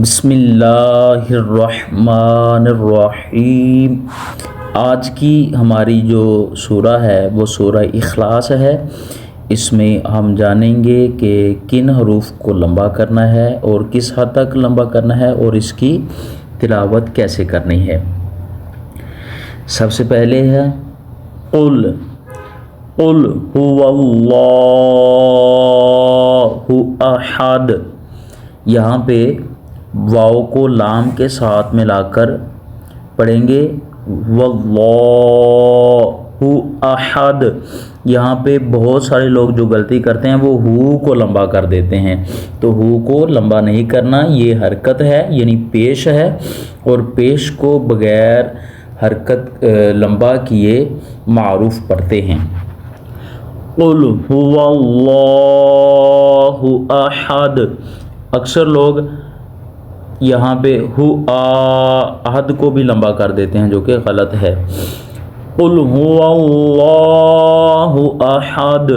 بسم اللہ الرحمن الرحیم۔ آج کی ہماری جو سورہ ہے وہ سورہ اخلاص ہے۔ اس میں ہم جانیں گے کہ کن حروف کو لمبا کرنا ہے اور کس حد تک لمبا کرنا ہے اور اس کی تلاوت کیسے کرنی ہے۔ سب سے پہلے ہے قل هو اللہ احد۔ یہاں پہ واو کو لام کے ساتھ ملا کر پڑھیں گے واللہ احد۔ یہاں پہ بہت سارے لوگ جو غلطی کرتے ہیں وہ ہو کو لمبا کر دیتے ہیں، تو ہو کو لمبا نہیں کرنا، یہ حرکت ہے یعنی پیش ہے، اور پیش کو بغیر حرکت لمبا کیے معروف پڑھتے ہیں۔ قل هو اللہ احد۔ اکثر لوگ یہاں پہ ہو احد کو بھی لمبا کر دیتے ہیں جو کہ غلط ہے۔ قل هو اللہ احد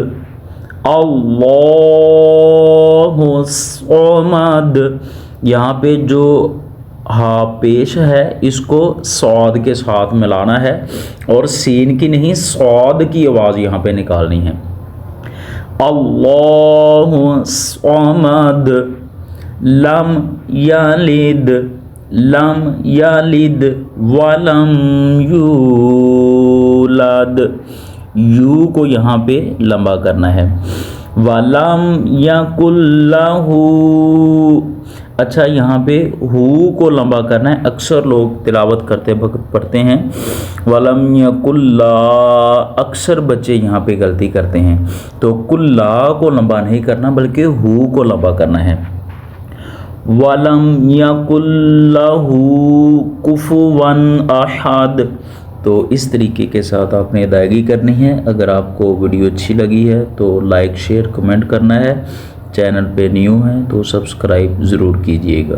اللہ الصمد۔ یہاں پہ جو ہا پیش ہے اس کو صاد کے ساتھ ملانا ہے اور سین کی نہیں صاد کی آواز یہاں پہ نکالنی ہے۔ اللہ الصمد لم یلد ولم یولد۔ یو کو یہاں پہ لمبا کرنا ہے۔ ولم یکن لہ۔ اچھا یہاں پہ ہو کو لمبا کرنا ہے۔ اکثر لوگ تلاوت کرتے وقت پڑھتے ہیں ولم یکن لہ، اکثر بچے یہاں پہ غلطی کرتے ہیں، تو کل لا کو لمبا نہیں کرنا بلکہ ہو کو لمبا کرنا ہے۔ وَلَمْ يَكُنْ لَهُ كُفُوًا أَحَدٌ۔ تو اس طریقے کے ساتھ آپ نے ادائیگی کرنی ہے۔ اگر آپ کو ویڈیو اچھی لگی ہے تو لائک شیئر کمنٹ کرنا ہے، چینل پہ نیو ہیں تو سبسکرائب ضرور کیجئے گا۔